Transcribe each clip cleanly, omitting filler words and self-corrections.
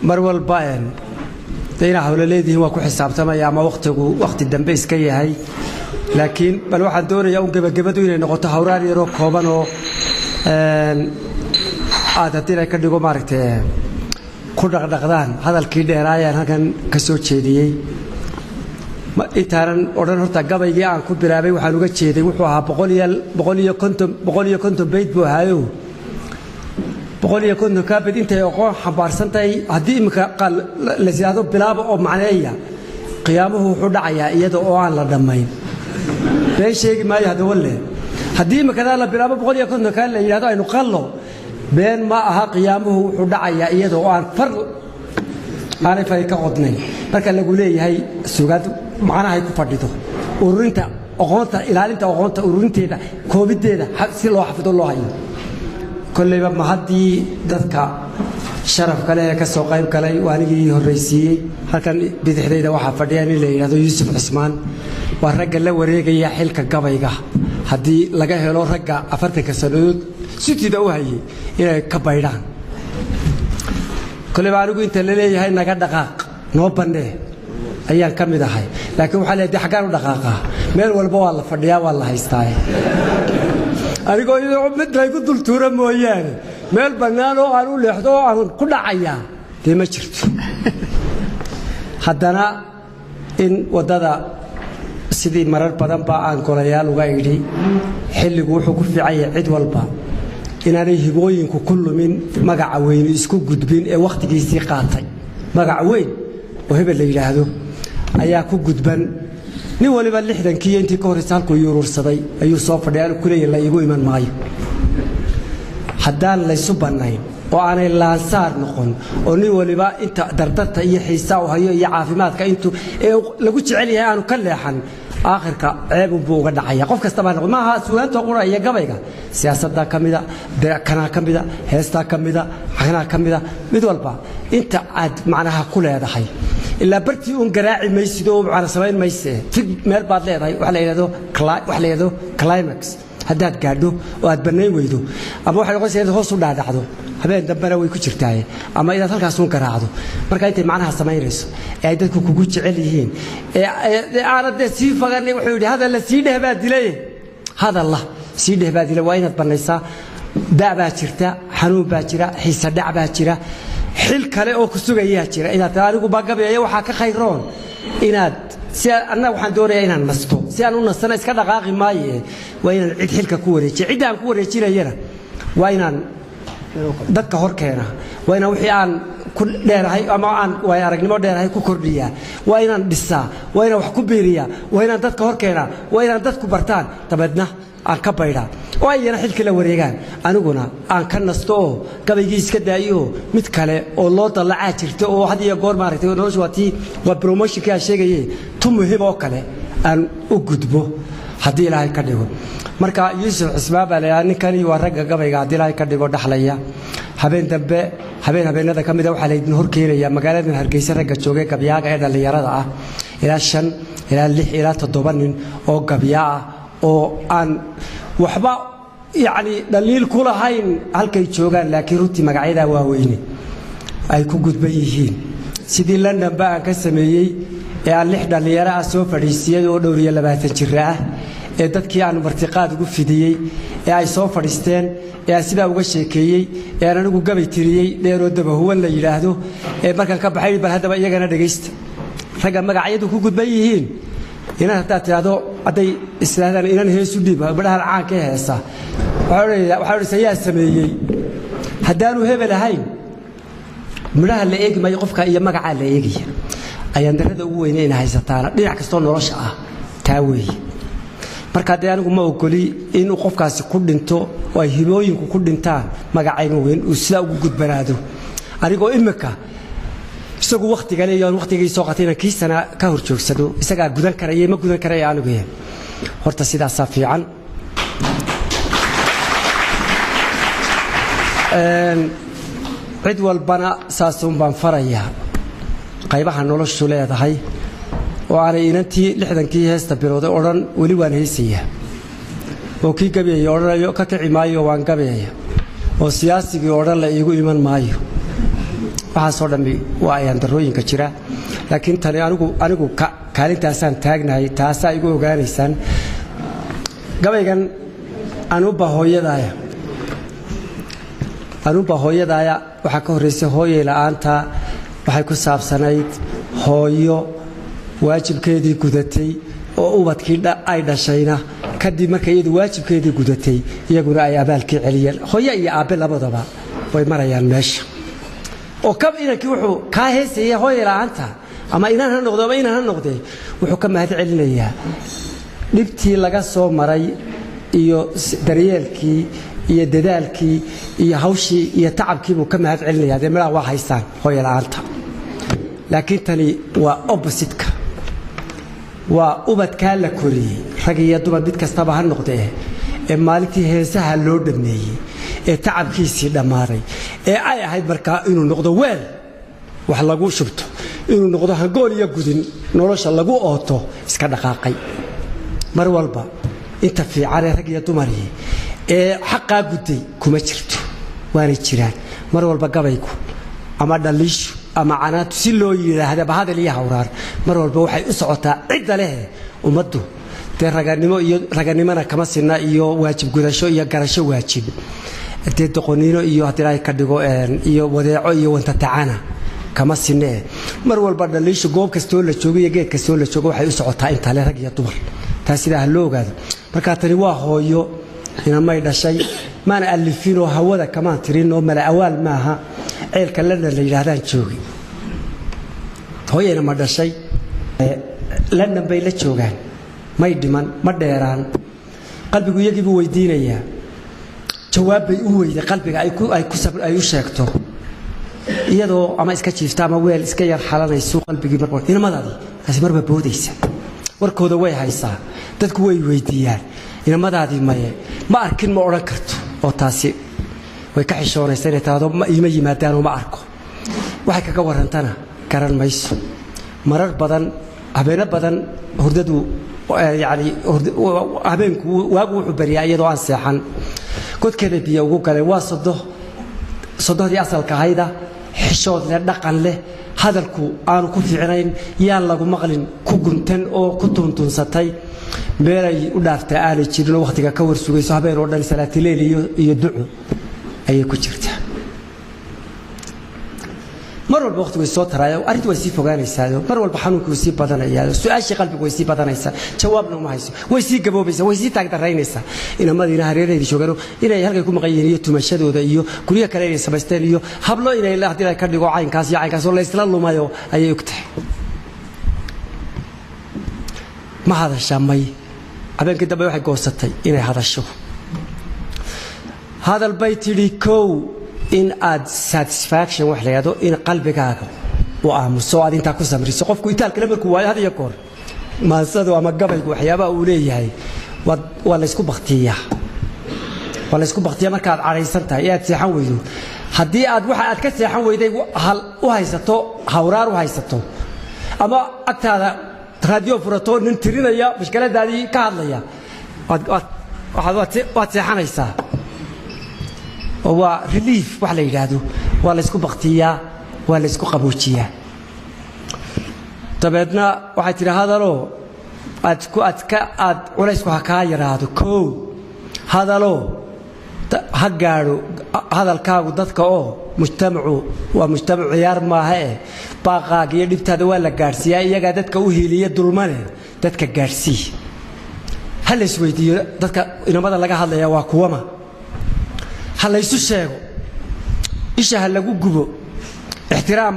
marwal baan deena hawleedii waa ku xisaabtamaya ama waqti dambe iska yahay laakiin bal waxaan doonayaa in gabagabadu inay noqoto hawraar yar oo kooban oo aadadina ka dhigo maaragtay ku dhaqdhaqdaan hadalkii dheeraayaan halkan ka soo jeediyay intaanan odhan horta gabaygii aan ku bilaabay waxaan uga jeeday wuxuu ahaa 150 bayt buu ahaayo 150 ka bid intay aqoon xambaarsantahay haddii imika la siyaado bilaabo oo macneeya qiyaamuhu wuxuu dhacayaa iyada oo aan la dhamayn been sheegi maayo hada walle haddii imika la bilaabo 150 ka la yiraahdo aynu qallo been ma aha qiyaamuhu wuxuu dhacayaa iyada oo aan far aanay fay ka qodnayn marka lagu leeyahay suugaad macnaha ku fadhido ururinta aqoonta ilaalinta aqoonta ururinteeda koobideeda si loo xafido loo hayo kulliba ma hadii dadka sharaf kale ka soo qayb galay waanigii horreysiyay halkan bidixdeeda waxa fadhiyay in la yiraahdo Yuusuf Cismaan waa ragga la wareegaya xilka gabayga hadii laga helo ragga 40 sanadood sidii u hayay inay ka baydhaan kulliba anigu inta la leeyahay naga dhaqaaq noo bandee ayaan ka mid ahay laakiin waxa leeyahay xagaan u dhaqaaqa meel walba waa la fadhiyaa waa la haystaa anigoo mid ay ku dul tuura mooyaan meel banaan oo aan u leexdo aan ku dhacaya ma jirto haddana in wadada sidii marar badan ba aan golayaal uga idhi xilligu wuxuu ku fiicay cid walba inaanay hibooyinku kullumin magaca weyn isku gudbin ee waqtigiisii qaatay magaca weyn oo hebel la yiraahdo ayaa ku gudban nin waliba 60kii intii ka horeysa halku yuurursaday ayuu soo fadhiyay kuleeyay la igu iman maayo haddaan la isu banayn oo aanay laansaar noqon oo nin waliba inta dardarta iyo xiisaa u hayo iyo caafimaadka intuu lagu jecel yahay aanu ka leexan aakhirka ceeb buu uga dhacaya qof kasta baa noqon maaha suugaanta quraya gabayga siyaasadda kamida kana kamida heesta kamida xagna kamida mid walba inta aad macnaha ku leedahay ilaa bartii uun garaaci maysido oo macna sameyn mayse fig meel baad leedahay wax la yiraahdo climax haddaad gaadho oo aad banay weydo ama waxa noqonaysaa hoos u dhaadhacdo habeen dambana way ku jirtaa ama inaad halkaas uun garaacdo marka intay macnaha sameynayso ay dadku kugu jecel yihiin aanad sii faganay wuxuu yiri hada la sii dhehbaa dilay hada allah sii dhehbaa dilay waa inaad banaysaa daabaa jirta xanuun baa jira xiisa dhac baa jira xil kale oo ku sugaya jira inaad anigu bagabeeyo waxa ka khayroon inaad si anna waxaan doonayaa inaan nasto si aan u nastana iska dhaqaaqi maaye waa inaan cid xilka ku wareejiyo cid aan ku wareejinayna waa inaan dadka hor keena waa inaan wixii aan ku dheerahay ama aan way aragnimo dheerahay ku kordhiya waa inaan dhisaa waa inaan wax ku biiriya waa inaan dadka hor keena waa inaan dadku bartaan tabadna aan ka bayraa oo ayana xilka la wareegaan aniguna aan ka nasto gabaygiis ka daayo mid kale oo loo dalacaa jirto oo had iyo goor maaragtay noloshu waa promotion ka sheegayay tu muhiim oo kale aan u gudbo hadii ilaahay ka dhigo marka Yuusuf Cismaan baa leeyahay ninkani waa ragga gabayga hadii ilaahay ka dhigo dhaxlaya habeen dambe habeenada kamida waxa la idin hor keenaya magaalada Hargeysa ragga joogay gabyaaga ee dhalinyarada ah ilaa 5 ilaa 6 ilaa 7 nin oo gabyaa oo aan waxba يعني دليل كل هاين هالكي جوجان لكن روتي مقعدة واويني أي كوجد بيجين سيدي لندن بقى كسمية يعني لحد اللي يرى سوف رئيسية ودورية لبعث الجراء تذكي عن مرتقات وفدية يعني سوف رئيستين يعني سيدا وجشكية يعني أنا جوجا بيترية ليرد هو اللي يلاهدو مركز كبحير بهذا بقى يجانا دقيست رجع مقعدة كوجد بيجين هنا تاتي أدي إسلام إيران هي سوديبا بدها العان كهسا وحول سياسة سمية هدانو هبة لهاي مراها اللي إيجي ما يقفك إيا مقع اللي إيجي أيان درد أوين هاي ستانا ليه عكستون رشعة تاوي marka hadaan ugu ma ogoli in qofkaasi ku dhinto oo ay hibooyinku ku dhintaan magacayga weyn uu sida ugu gudbanaado anigoo imika isagu waqtiga leeyahay waqtigii soo qatayna kiisana ka hor joogsado isaga gudan karaya ma gudan karaya anigu horta sidaas fiican cid walbana saasun baan faraya qaybaha noloshu leedahay oo aanay inantii 60kii heesta bilowday oran wali waan heesiyaa oo kii gabeeyay oranayo ka kici maayo waan gabeeyaa oo siyaasigii oran la iigu iman maayo waxaasoo dhammi waa ayaan darooyinka jira laakiin tani anigu kaalintaasaan taagnahay taasaa igu ogaanaysaan gabaygan anuba hooyadaaya waxaa ka horreysay hooyay la'aanta waxay ku saabsanayd hooyo waajibkeedii gudatay oo ubadkii ay dhashayna kadib markay iyadu waajibkeedii gudatay iyaguna ay abaalkii celiyeen hooyo iyo aabbe labadaba way marayaan meesha oo kab inankii wuxuu kaa heesayay hooyay la'aanta ama inaan ha noqdo ama inaan ha noqdee wuxuu ka mahad celinayaa dhibtii laga soo maray iyo daryeelkii iyo dadaalkii iyo hawshii iyo tacabkii buu ka mahad celinayaa dee midhaha waa haystaan hooyo la'aanta laakiin tani waa opposite-ka waa ubadkaa la koriyey rag iyo dumar mid kastaba ha noqdee ee maalintii heesaha loo dhammeeyey ee tacabkiisii dhammaaday ee ay ahayd markaa inuu noqdo weel wax lagu shubto inuu noqdo hangool iyo gudin nolosha lagu ooto iska dhaqaaqay mar walba inta fiican ee rag iyo dumarii ee xaqaa gudday kuma jirto waanay jiraan mar walba gabaygu ama dhaliishu ama canaatu si loo yidhaahdaba hadal iyo hawraar mar walba waxay u socotaa cidda leh ummaddu dee raganimona kama sinna iyo waajib gudasho iyo garasho waajib dee doqoniino iyo haddii ilaahay ka dhigo iyo wadeeco iyo wantatacana kama sinne mar walba dhaliishu goob kastoo la joogo iyo geed kastoo la joogo waxay u socotaa inta leh rag iyo dumar taas sidaa loo ogaado marka tani waa hooyo inamay dhashay maana alifinoo hawada kamaan tirin oo mala awaal maaha ceelka lana la yidhaahdaan joogi hooyayna ma dhashay lana bay la joogaan may dhiman ma dheeraan qalbigu iyagii buu weydiinayaa jawaab bay u weyday qalbiga ay u sheegto iyadoo ama iska jiifta ama weel iska yar xalanayso qalbigii marba inamadaadii taasi marba boodaysa warkooda way haysaa dadku way weydiiyaan inamadaadii maye ma arkin ma odhan karto oo taasi way ka xishoonaysa inay taado ima yimaadaanoo ma arko waxay kaga warrantana garan mayso marar badan habeeno badan hurdadu yani habeenku waagu wuxuu bariyaa iyadoo aan seexan godkeeda biyo ugu galeen waa sodohdii asalka ahayda xishood leh dhaqan leh hadalku aanu ku fiicnayn yaan lagu maqlin ku guntan oo ku tuntunsatay meelay u dhaaftaa aanay jirinoo wakhtiga ka warsugayso habeen oo dhan salaatileil iyo duco ayay ku jirtaa mar walba waqtigu soo taraayo arrintu way sii fogaanaysaa mar walba xanuunku sii badanayaa su'aashii qalbigu way sii badanaysaa jawaabna uma hayso way sii gaboobaysaa way sii taagdaraynaysaa inamadiina hareerayda joogano inay halkay ku maqan yihiin iyo tumashadooda iyo guryo kale inay samaysteen iyo hablo inay haddii ka dhigo caynkaas iyo caynkaas oo la isla lumayo ayay og tahay ma hadashaa may habeenkii dambe waxay goosatay inay hadasho hadal bay tidhi kow in aad satisfaction wax la yiraahdo in qalbigaaga uu aamuso aad inta ku samriso qofku itaalka markuu waayo had iyo goor maasado ama gabaygu waxyaabaha uu leeyahay waa la isku baqtiyaa markaad caraysan tahay aad seexan weydo haddii aad waxa aad ka seexan weyday hal u haysato hawraar u haysato ama agtaada raadiyo furato nin tirinaya mushkiladaadii ka hadlaya waad seexanaysaa waa relief wax la yiraahdo waa la isku baqtiyaa waa la isku qaboojiyaa tabeedna waxay tiri hadalo aad culaysku ha kaa yaraado koow hadalo ha gaadho hadalkaagu dadka oo mujtamacu waa mujtamac ciyaar maaha baaqaaga iyo dhibtaada waa la gaadhsiiyaa iyagaa dadka u hiiliya dulmane dadka gaadhsii ha la isweydiiyo dadka inamada laga hadlaya waa kuwama ha la isu sheego isha ha lagu gubo ixtiraam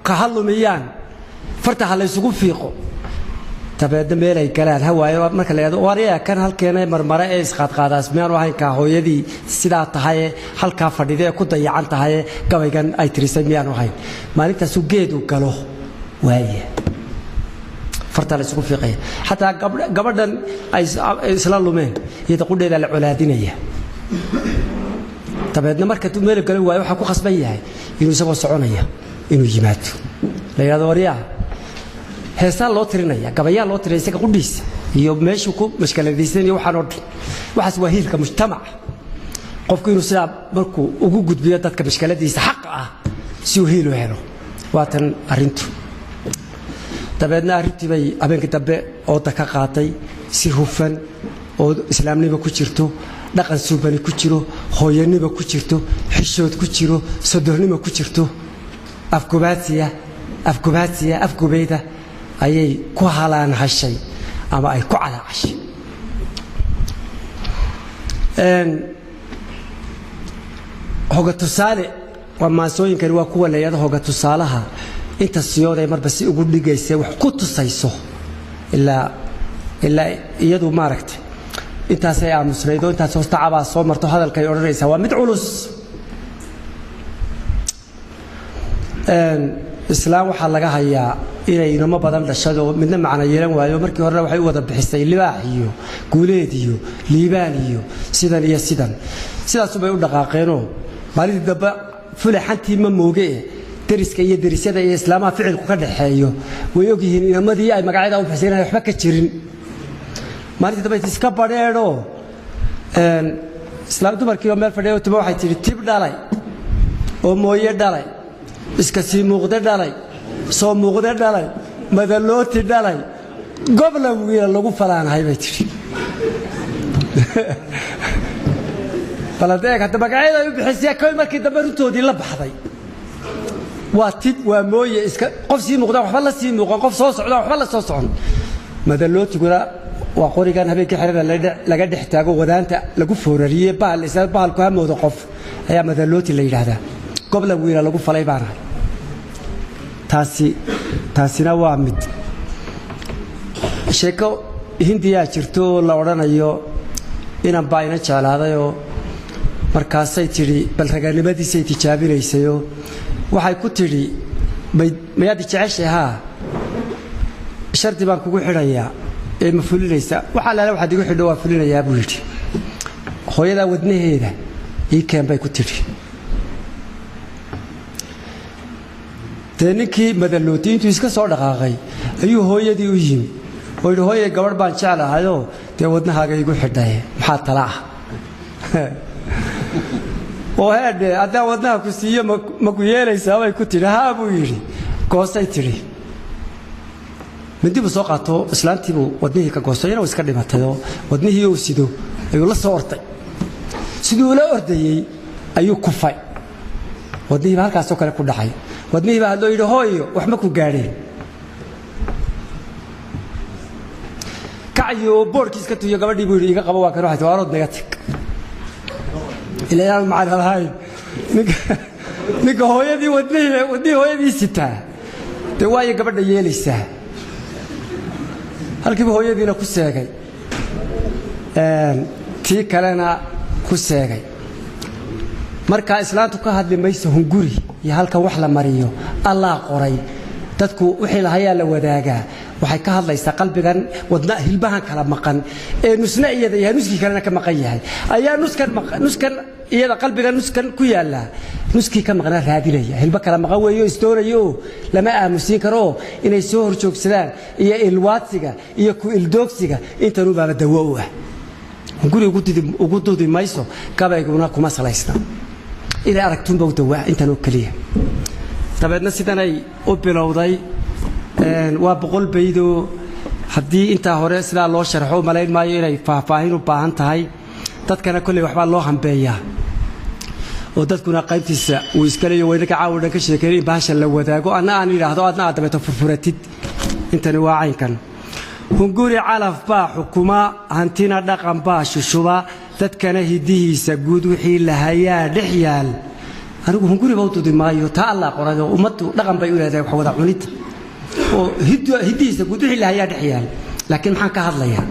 ka hadlumiyaan farta ha la isugu fiiqo tabeedna meelay galaan hawaayo marka la yiraahdo wariya kan halkeena marmara ee isqaadqaadaas miyaan ahayn ka hooyadii sidaa tahay halka fadhidee ku dayacan tahay gabaygan ay tirisay miyaan ahayn maalintaas uu geedu galo waaye farta la isugu fiiqay hatta gabadhan ay isla lumeen iyada qudheeda la culaadinaya tabeedna marka tuu meel galay waayo waxa ku qasban yahay inuu isagoo soconaya inuu yimaado la yiraahdo wariya heesaan loo tirinaya gabayaa loo tirinaya isaga qudhiisa iyo meeshuu ku mashkaladiisan iyo waxaan oo dhan waxaas waa hiilka mujtamac qofku inuu sidaa markuu ugu gudbiyo dadka mashkaladiisa xaq ah si uu hiil u helo waatan arintu dabeedna arintii bay habeenkii dambe oo ka qaatay si hufan oo islaamnimo ku jirto dhaqan suubani ku jiro hooyanimo ku jirto xishood ku jiro sodohnimo ku jirto afkubaadsiya ayay ku halaan hashay ama ay ku calaacashay hoga tusaale waa maasooyinkani waa kuwa leeyada hoga tusaalaha inta siyooday marba si ugu dhigaysa wax ku tusayso ilaa iyadu maaragtay intaas ay aamusnaydo intaas hoosta cabaa soo marto hadalkay oranaysa waa mid culus islaam waxa laga hayaa inay inama badan dhashado midna macna yeelan waayo markii hore waxay u wada bixisay libaax iyo guuleed iyo liibaan iyo sidaas bay u dhaqaaqeeno maalintii daba fulaxantii ma mooge dariska iyo darisyada iyo islaamaha ficilku ka dhaxeeyo way ogyihiin inamadii ay magacyada u bixisay waxba ka jirin maalintii daba iska badheedo islaam dumarkii oo meel fadhiyo timo waxay tiri tib dhalay oo mooye dhalay iska sii muuqda dhalay soo muuqda dhalay madalooti dhalay gobla wiil lagu falaanahay bay tiri baladeeg hadda magacyada u bixisay kooy markii dambe runtoodii la baxday waa tib waa mooye iska qof sii muuqda waxba la sii muuqan qof soo socda waxba la soo socon madalootiguna waa qorigan habeenkii xirada laga dhex taago wadaanta lagu foorariyay bahalku hamooda qof ayaa madalooti la yiraahdaa gobla wiil lagu falay baana taasina waa mid sheeko hindiya jirto la oranayo inaan baayna jeclaadayo markaasay tiri bal raganimadiisay tijaabinaysayo waxay ku tiri mayaad jeceshahay shardi baan kugu xidhayaa ee ma fulinaysa waxa la waxa digu xidho waa fulinayaa buu yiri hooyada wadnaheeda ii keen bay ku tiri teenkii madalooti intuu iska soo dhaqaaqay ayuu hooyadii u yimi oo yiri hooyay gabadh baan jeclahayo tee wadnahaaga igu xidhay maxaa talaa oo heede adaa wadnaha ku siiyo ma ku yeelaysaa way ku tiri haa buu yiri goosay tiri midii soo qaato islaantiibu wadnihii ka goosayna iska dhimatay wadnihii uu sido ayuu la soo ortay sidoo la ordayay ayuu kufay wadnihii halkaas oo kale ku dhacay wadnihii baa loo yiri hooyo wax ma ku gaareen kayo boorkiiska tuyo gabadhii buu iga qabo waa kan waxa tawaarod negatif ilaa ma arahay ninka hooyadii wadnihii hooyadii sitaa de way gabadha yeelaysaa halkii hooyadiina ku seegay tii kalena ku seegay marka islaantu ka hadli mayso hunguri iyo halka wax la mariyo Allah qoray dadku wixii la hayaa la wadaagaa waxay ka hadlaysaa qalbigan wadna hilbahan kala maqan ee nusna iyada yahay nuskii kalena ka maqan yahay ayaa nuskan iyada qalbigan nuskan ku yaala nuskii ka maqnaa raadinaya hilba kala maqan weeyo istoorayo lama aamusin karo inay soo horjoogsadaan iyo ilwaadsiga iyo ku ildoogsiga intanu baba dawo u ah hunguri ugu dudi mayso kabayguna kuma salaysna ila aragtun baa dawa intanu kaliya tabeedna sidan ay u bilowday waa boqol baydo hadii inta hore sida loo sharxo malayn maayo inay faahfaahin u baahan tahay dadkana kulli waxba loo hambeeyaa oo dadkuna qaybtiisa uu iska leeyahay weynka caawdan ka sheekeeyay baasha la wadaago aan yiraahdo adna adabeeto furfuratid intani waa caynkan hunguri calaf baa xukuma hantina dhaqan baa shushuba dadkana hidihiisa guud wixii la hayaa dhixyaal anigu hunguri baa u tudimaayo ta Allah qorado ummadu dhaqan bay u leedahay wax wada cunid oo hidihiisa guud wixii la hayaa dhixyaal laakiin maxaan ka hadlayaa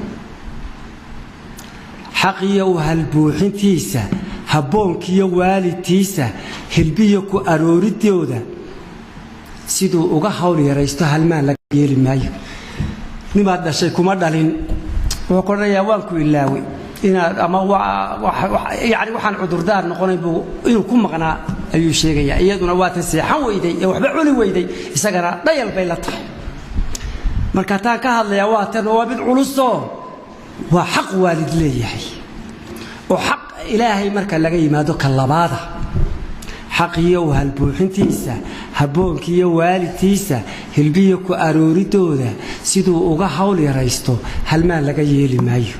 حقيا وهالبوحنتيسا هبونكيا والدتيسا هلبيا كو أروريديودا سيدو uga hawl yaraysto halmaan la yeeli maayo nimaad dhashay kuma dhalin oo qoraya waan ku ilaawi ina ama yaani waxaan cudurdaan noqonay buu inuu ku maqnaa ayuu sheegaya iyaduna waa tan seexan weyday ee waxba culi weyday isagana dhayal bay la tahay marka taa ka hadlaya waa tan waa mid culuso وحق والد ليه وحق إلهي مركا لغا يمادو كاللبادة حق يوها البوحنتيسا habboonkiiyo waalidkiisa hilbiyo ku arooridooda siduu uga hawl yaraysto halmaan laga yeeli maayo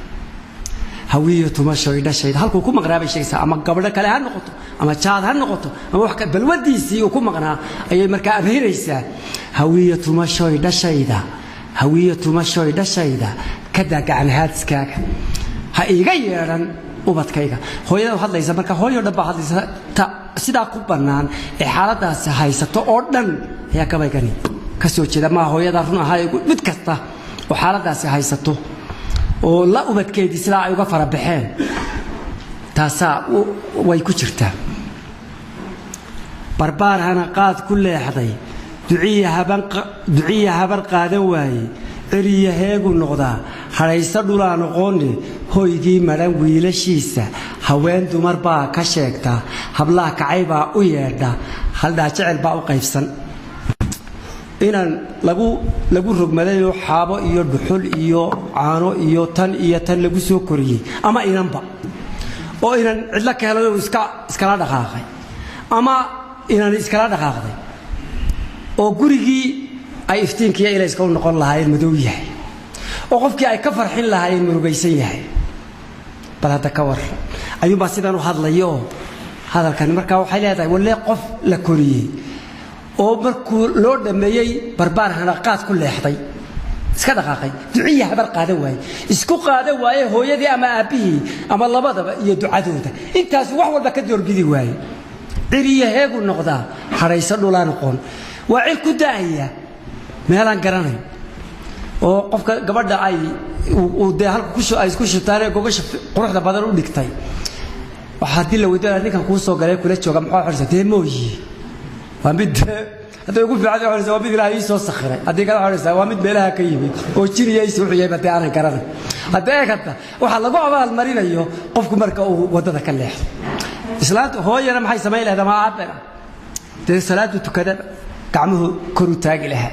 hawiyo tumashoy dhashayd halkuu ku maqnaabay sheegaysaa ama gabadho kale ha noqoto ama jaad ha noqoto ama wax balwadiisii uu ku maqnaa ayay markaa abheeraysaa hawiyo tumashoy dhashayda ka daagacan haadiskaaga ha iiga yeedhan ubadkayga hooyada hadlaysa marka hooyo dhan baa hadlaysa sidaa ku bannaan ee xaaladaasi haysato oo dhan ayaa gabaygani ka soo jeeda maa hooyada run ahaa mid kasta oo xaaladaasi haysato oo la ubadkeedii sidaa ay uga fara baxeen taasaa way ku jirtaa barbaar hana qaad ku leexday duciya habar qaadan waaye celiya heegu noqdaa hadhayso dhulaa noqoone hoygii madhan wiilashiisa haween dumar baa ka sheegta hablaha kacay baa u yeedha haldhaa jecel baa u qaybsan inaan lagu rogmadayoo xaabo iyo dhuxul iyo caano iyo tan lagu soo koriyey ama inanba oo inan cidlo ka helay iskala dhaqaaqay ama inan iskala dhaqaaqday oo gurigii ay iftiinkiiyo ilayska u noqon lahaayeen madow yahay oo qofkii ay ka farxin lahaayeen murugaysan yahay bal hadda ka war ayuunbaa sidaan u hadlayo hadalkani markaa waxay leedahay walle qof la koriyey oo markuu loo dhameeyey barbaar hanaqaad ku leexday iska dhaqaaqay duciya habar qaadan waaye isku qaadan waaye hooyadii ama aabbihii ama labadaba iyo ducadooda intaas wax walba ka doorbidi waaye ciriya heegu noqdaa hadhayso dhulaa noqon waa cil ku daaya meelaan garanayn oo qofka gabadha ay dee halka ay isku shutaanee gogasha quruxda badan u dhigtay waxaa haddii la weydiinaya ninkan kuu soo galay kula jooga maxaa xorisa dee mooyi waa mid hadday ugu fiican xorisa waa mid ilaahay ii soo sakhiray haddii kala xorisa waa mid meelaha ka yimid oo jiriya ii soo xiyay badee aanan garanay hadda eegata waxaa lagu abaalmarinayo qofku marka uu waddada ka leexdo islaanta hooyana maxay samayn lahayd ama aabbena dee salaadu tukada gacmuhu kor u taagi lahaa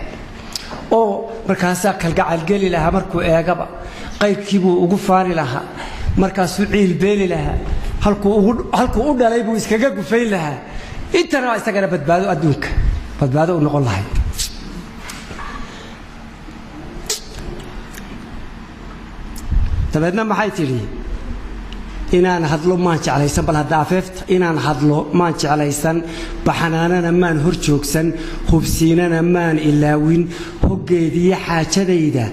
oo markaasaa kalgacal geli lahaa markuu eegaba qayrkiibuu ugu faani lahaa markaasuu ciilbeeli lahaa halkuu u dhalay buu iskaga gufayn lahaa intana waa isagana badbaado adduunka badbaado u noqon lahayd dabeedna maxay tidhi inaan hadlo maan jeclaysan bal hadda afeefta inaan hadlo maan jeclaysan baxanaanana maan hor joogsan hubsiinana maan ilaawin hoggeediyo xaajadayda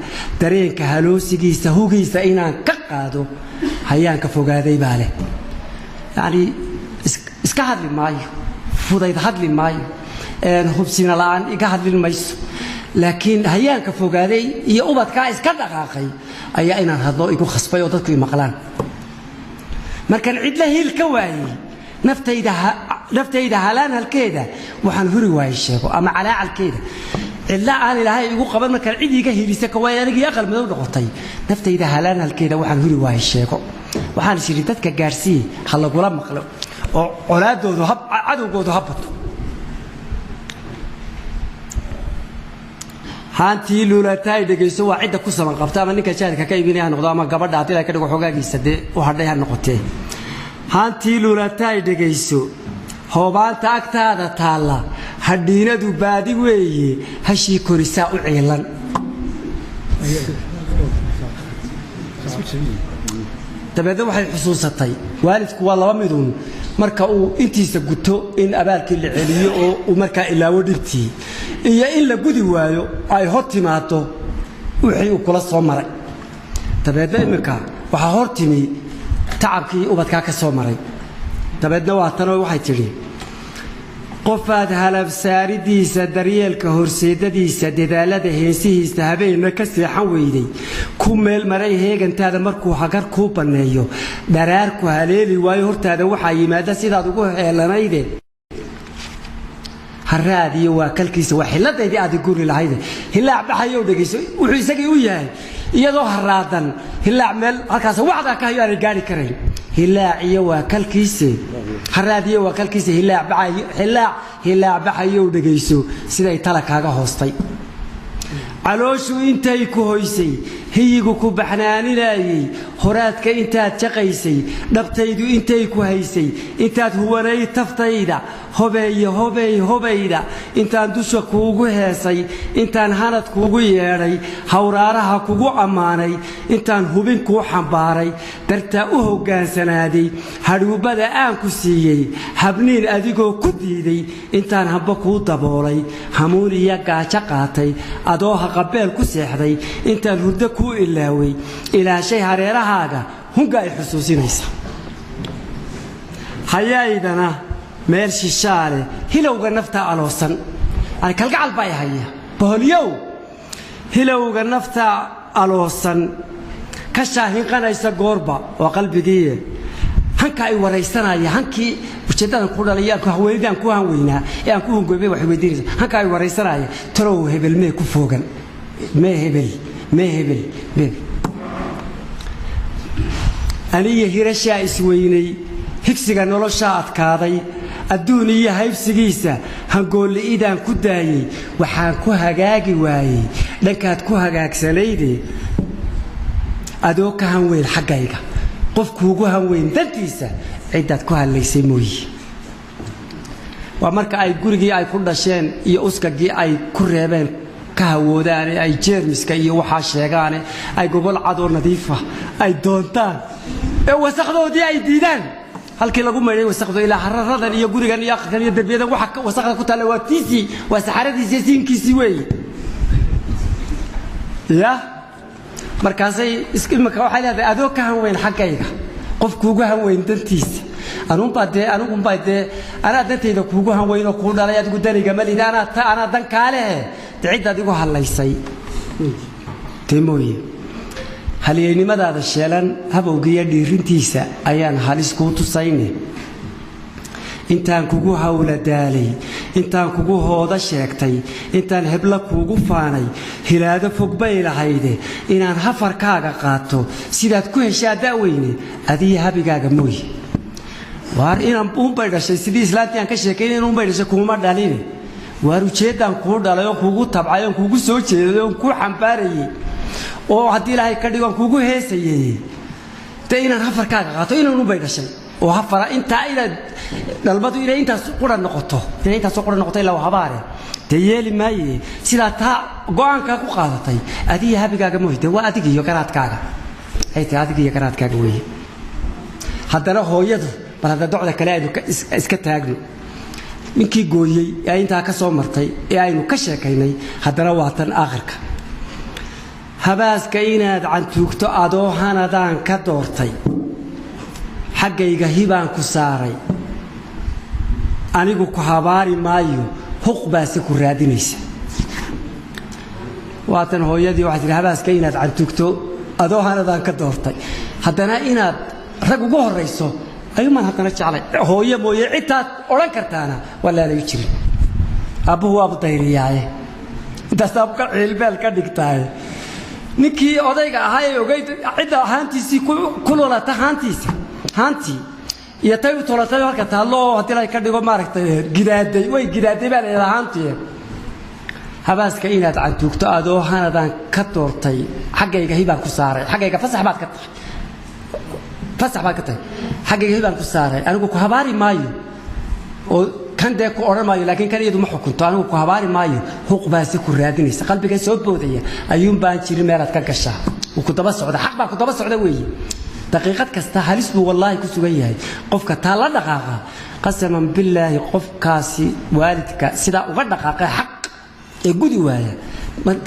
dareenka haloosigiisa hugiisa inaan ka qaado hayaan ka fogaaday baa leh yacni iska hadli maayo fudayd hadli maayo hubsiina la'aan iga hadlin mayso laakiin hayaanka fogaaday iyo ubadkaa iska dhaqaaqay ayaa inaan hadlo igu khasbay oo dadku i maqlaan markaan cidla hiil ka waayey naftayda halaan halkeeda waxaan huri waayey sheego ama calaacalkeeda cidla aan ilaahay igu qaban markaan cid iga hiilisa ka waayey anigii aqal madow noqotay naftayda halaan halkeeda waxaan huri waayey sheego waxaan is yidhi dadka gaarsiiyey ha lagula maqlo oo colaadoodu cadowgoodu ha bato haantii luulataay dhegayso waa cidda ku saman qabta ama ninka jaadka ka iibinaya noqdo ama gabadha haddii la ka dhigo xogaagiisa dee u hadhay ha noqotee haantii luulataay dhegayso hoobaanta agtaada taalla hadhiinadu baadi weeye hashii korisaa u ciilan dabeedna waxay xusuusatay waalidku waa laba midun marka uu intiisa guto in abaalkii la celiyo oo uu markaa ilaawo dhibtii iyo in la gudi waayo ay hor timaado wixii uu kula soo maray dabeedna iminka waxaa hor timi tacabkii ubadkaa ka soo maray dabeedna waa tanoo waxay tidhi qofaad halabsaaridiisa daryeelka horseedadiisa dadaalada heensihiisa habeenna ka seexan weyday ku meel maray heegantaada markuu hagar kuu banneeyo dharaarku haleeli waayo hortaada waxaa yimaada sidaad ugu heelanayde haraadiyo waa kalkiisa waa xilladaydii aad guri lahayde hilaac baxayow dhegayso wuxuu isagii u yahay iyadoo haraadan hilaac meel halkaas wacdaa ka hayo aanay gaari karayn hilaaciyo waa kalkiisa haraadiyo waa kalkiisa hilaac baxayow dhegayso siday tala kaaga hoostay calooshu intay ku hoysay hiyigu ku baxnaaninayay horaadka intaad jaqaysay dhabtaydu intay ku haysay intaad huwanay taftayda هبي هبي هبيدا إنتان دوشة كوجو هسي إنتان هانت كوجو ياري هورارها كوجو أماني إنتان هبين كو حباري ترتأوه جان سنادي هرو بدأ أنكسيي هبنين أديكو كديدي إنتان هبكو دبولي هموني يقع شقاتي أدوها قبل كسيحدي إنتان هدكو إلاوي إلى شيء هريرة هذا هم قاعد حسوسين هيسا هيا ميرشي الشارع هلو نفتا علوصن أنا كالقع الباي هيا بهاليو هلو نفتا علوصن كشاهين قنا يسا قربة وقلبي دي هنكا أي وريسنا يا هنكي وشدنا نقول لي أنكو هويدا أنكو هوينا أنكو هنقول وحويدين هنكا أي وريسنا يا ترو هبل مي كفوجن ما هبل أني هيرشا إسويني هكسجا نلاشات كاضي الدنيا هيفسجيسة هنقول إذا كداي وحنكوها جاجي واي لكات كوها جاك سليدي أدوك هنوين حقيقة قف كوجو هنوين دنتيسة عدة كوها اللي يسموي ومرك أي جورجي أي كل شيء يأسكجي أي كريبان كهودان أي جيرمس كي وحش يجاني أي قبل عدو نظيفة أي دونتان وسخدوا دي أي ديدان halkii lagu meeray wasaqdo ila hararadan iyo gurigan iyo aqalkan iyo darbiyada waxa wasaqda ku taala waatiisi wasaxaradiisa siinkiisi weey ya markaasay iskimaka waxa leedahay adoo ka hanweyn xaqayga qof kuugu hanweyn dantiisa anigu baadee ana dantayda kuugu hanweyn oo ku dhalay adigu dariga malida ana dan kaale cid adigu halaysay teemoyi halyeynimadaada sheelan habowgiya dhiirintiisa ayaan halis ku tusayne intaan kugu hawla daalay intaan kugu hooda sheegtay intaan hebla kugu faanay hilaado fog bay lahayde inaan hafarkaaga qaato sidaad ku heshaa daaweyne adii habigaaga mooy waar inaan uunbay dhashay sidii islaantii aan ka sheekayn in uunbay dhashay kuma dhalin waar ujeedaan ku dhalay oo kugu tabcay oo kugu soo jeeday oo ku xambaarayay oo hadii ilaahay ka dhigo kuugu heesayay inaan hafarkaaga qaato inaan u baydhashay oo hafara inta ila dalbadu ila intaas qura noqoto ila habaare yeeli maaye sida taa go'aanka ku qaadatay adii habigaaga mooyde waa adiga iyo garaadkaaga adiga iyo garaadkaaga weey haddana hooyadu balada docda kale aynu iska taagno ninkii gooyay ee inta ka soo martay ee aynu ka sheekaynay haddana waa tan aakhirka habaaska inaad cantuugto adoo hanadaan ka doortay xaqayga hibaan ku saaray anigu ku habaari maayo huqbaasi ku raadinaysa waatan hooyadii waxa tii habaaska inaad cantuugto adoo hanadaan ka doortay haddana inaad rag ugu horeyso ayuman haddana jeclay hooyo mooye citaad oran kartaana wala la jirin abuhu abu dayriyaaye intaas abka cilbeel ka dhigtay ninkii odayga ahaa ee ogeyd cid ahaantiisii kululata haantii iyo tay u tolatay halka taalo hadii la ka dhigo maaragtay gidaaday baa la ahaantii habaaska inaad cantuugto adoo hanadan ka doortay xaqayga hibaan ku saaray xaqayga fasax baad ka tahay xaqayga hibaan ku saaray anigu ku habaari maayo oo kan de ku oran maayo laakiin kan iyadu ma xukunto anigu ku habaari maayo huqbaasi ku raadinaysa qalbiga soo boodaya ayuun baan jirin meelad ka gashaa oo ku daba socda xaq baa ku daba socda weey daqiiqad kasta halis buu wallahi ku sugan yahay qofka taa la dhaqaaqa qasaman billahi qofkaasi waalidka sida uga dhaqaaqa xaq ee gudi waaya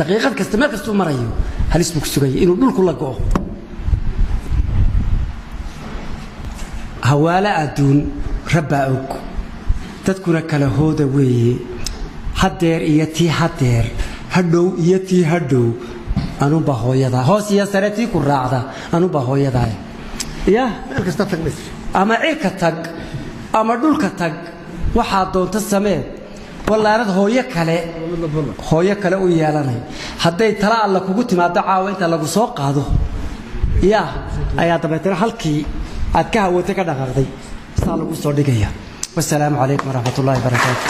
daqiiqad kasta meel kasta marayo halis buu ku sugan yahay inuu dhulku la go'o hawaala aduun rabaa og dadkuna kala hooda weeye hadeer iyo tii hadeer hadhow iyo tii hadhow anuba hooyada hoos iyo sareetii ku raacda anuba hooyada ya kasta tagmis ama cirka tag ama dhulka tag waxa doonta samee wallaanad hooyo kale u yeelanay haday tala alla kugu timaado caawa inta lagu soo qaado ya ayaa dabeetana halkii aad ka hawatay ka dhaqaaqday saa lagu soo dhigaya والسلام عليكم ورحمة الله وبركاته.